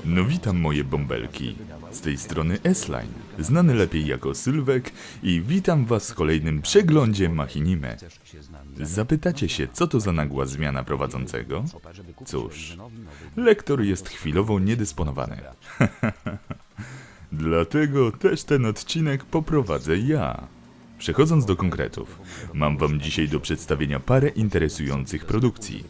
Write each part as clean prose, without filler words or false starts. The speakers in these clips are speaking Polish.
No witam moje bąbelki, z tej strony S-Line, znany lepiej jako Sylwek i witam was w kolejnym przeglądzie Machinime. Zapytacie się, co to za nagła zmiana prowadzącego? Cóż, lektor jest chwilowo niedysponowany. Dlatego też ten odcinek poprowadzę ja. Przechodząc do konkretów, mam wam dzisiaj do przedstawienia parę interesujących produkcji,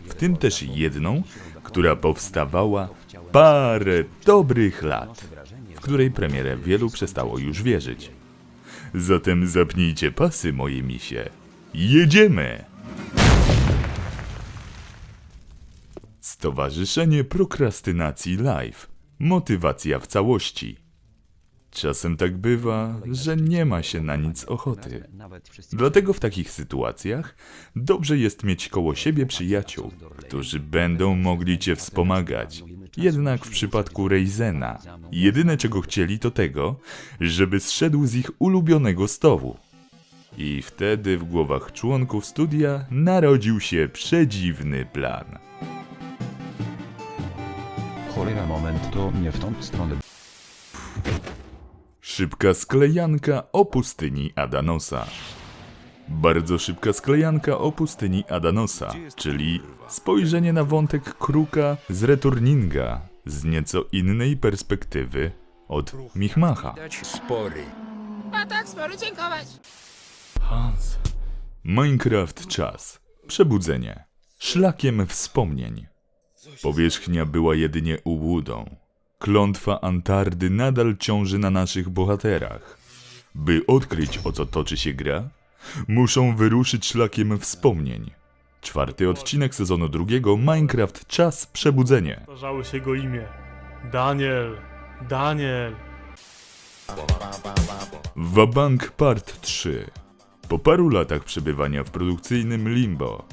w tym też jedną, która powstawała parę dobrych lat, w której premierę wielu przestało już wierzyć. Zatem zapnijcie pasy, moje misie. Jedziemy! Stowarzyszenie Prokrastynacji Live. Motywacja w całości. Czasem tak bywa, że nie ma się na nic ochoty. Dlatego w takich sytuacjach dobrze jest mieć koło siebie przyjaciół, którzy będą mogli cię wspomagać. Jednak w przypadku Reizena, jedyne czego chcieli to tego, żeby zszedł z ich ulubionego stołu. I wtedy w głowach członków studia narodził się przedziwny plan. Cholera, moment, to nie w tą stronę. Szybka sklejanka o pustyni Adanosa. Bardzo szybka sklejanka o pustyni Adanosa, czyli spojrzenie na wątek Kruka z Returninga z nieco innej perspektywy od Michmacha. Spory. A tak, spory, dziękować. Hans. Minecraft czas. Przebudzenie. Szlakiem wspomnień. Powierzchnia była jedynie ułudą. Klątwa Antardy nadal ciąży na naszych bohaterach. By odkryć, o co toczy się gra, muszą wyruszyć szlakiem wspomnień. 4. odcinek sezonu 2 Minecraft Czas Przebudzenie. Powtarzało się jego imię. Daniel. Daniel. Wabank Part 3. Po paru latach przebywania w produkcyjnym limbo,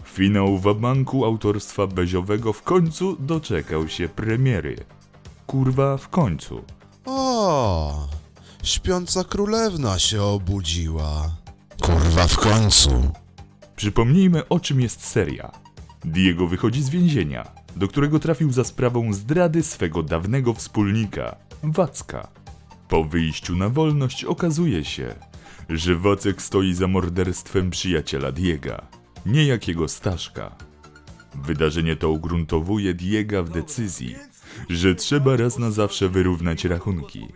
finał Wabanku autorstwa Beziowego w końcu doczekał się premiery. Kurwa, w końcu. O, śpiąca królewna się obudziła. Kurwa, w końcu. Przypomnijmy, o czym jest seria. Diego wychodzi z więzienia, do którego trafił za sprawą zdrady swego dawnego wspólnika, Wacka. Po wyjściu na wolność okazuje się, że Wacek stoi za morderstwem przyjaciela Diega, niejakiego Staszka. Wydarzenie to ugruntowuje Diega w decyzji, że trzeba raz na zawsze wyrównać rachunki.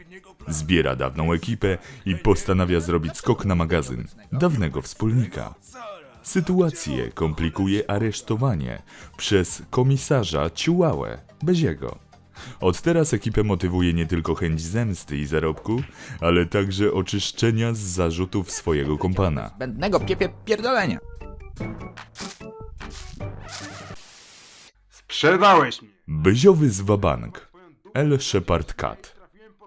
Zbiera dawną ekipę i postanawia zrobić skok na magazyn dawnego wspólnika. Sytuację komplikuje aresztowanie przez komisarza Ciułałę, Beziego. Od teraz ekipę motywuje nie tylko chęć zemsty i zarobku, ale także oczyszczenia z zarzutów swojego kompana. Zbędnego pierdolenia. Sprzedałeś mnie. Beziowy z Wabank. L. Shepard Cut.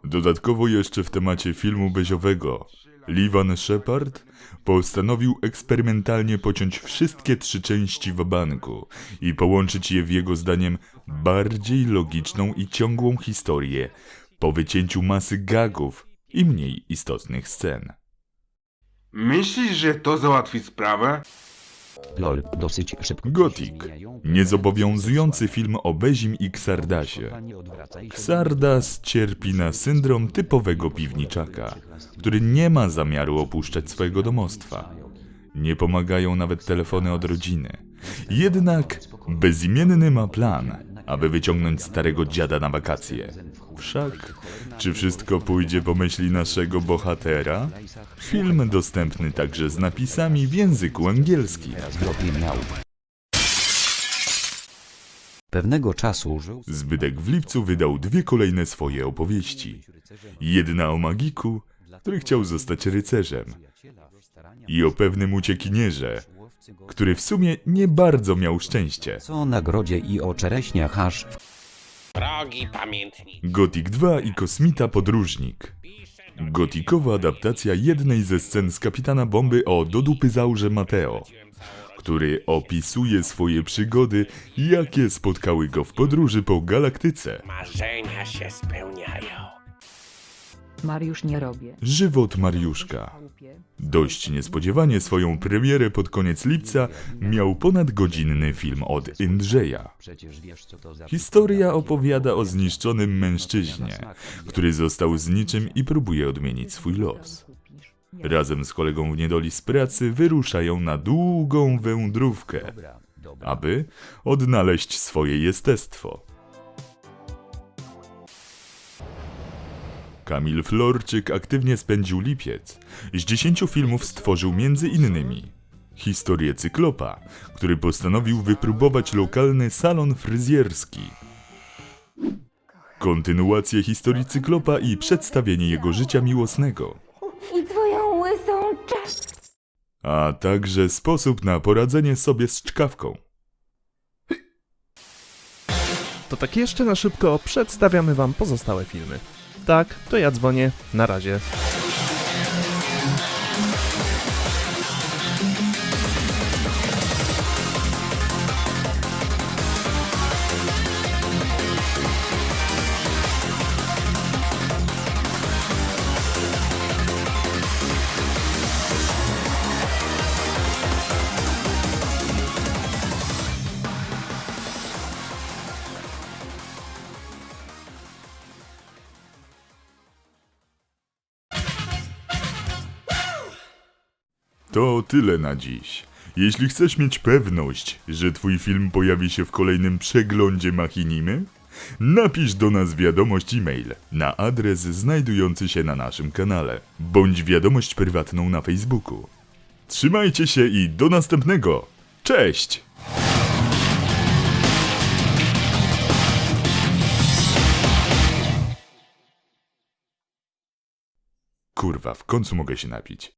Dodatkowo jeszcze w temacie filmu beziowego Levan Shepard postanowił eksperymentalnie pociąć wszystkie 3 części Wabanku i połączyć je w jego zdaniem bardziej logiczną i ciągłą historię po wycięciu masy gagów i mniej istotnych scen. Myślisz, że to załatwi sprawę? Lol, dosyć szybko. Gothic. Niezobowiązujący film o Bezim i Xardasie. Xardas cierpi na syndrom typowego piwniczaka, który nie ma zamiaru opuszczać swojego domostwa. Nie pomagają nawet telefony od rodziny. Jednak bezimienny ma plan, aby wyciągnąć starego dziada na wakacje. Wszak, czy wszystko pójdzie po myśli naszego bohatera? Film dostępny także z napisami w języku angielskim. Pewnego czasu żył... Zbytek w lipcu wydał 2 kolejne swoje opowieści. Jedna o magiku, który chciał zostać rycerzem, i o pewnym uciekinierze, który w sumie nie bardzo miał szczęście. Co o nagrodzie i o czereśniach aż... Drogi pamiętnik. Gothic 2 i Kosmita Podróżnik. Gothicowa adaptacja jednej ze scen z Kapitana Bomby o do dupy zaurze Mateo, który opisuje swoje przygody, jakie spotkały go w podróży po galaktyce. Marzenia się spełniają. Mariusz nie robię. Żywot Mariuszka. Dość niespodziewanie swoją premierę pod koniec lipca miał ponadgodzinny film od Indrzeja. Przecież wiesz, co to za Historia opowiada o zniszczonym mężczyźnie, który został z niczym i próbuje odmienić swój los. Razem z kolegą w niedoli z pracy wyruszają na długą wędrówkę, aby odnaleźć swoje jestestwo. Kamil Florczyk aktywnie spędził lipiec. Z 10 filmów stworzył m.in. historię Cyklopa, który postanowił wypróbować lokalny salon fryzjerski, kontynuację historii Cyklopa i przedstawienie jego życia miłosnego, I twoją łysą czaszkę. a także sposób na poradzenie sobie z czkawką. To tak jeszcze na szybko przedstawiamy wam pozostałe filmy. Tak, to ja dzwonię. Na razie. To tyle na dziś. Jeśli chcesz mieć pewność, że twój film pojawi się w kolejnym przeglądzie Machinimy, napisz do nas wiadomość e-mail na adres znajdujący się na naszym kanale, bądź wiadomość prywatną na Facebooku. Trzymajcie się i do następnego! Cześć! Kurwa, w końcu mogę się napić.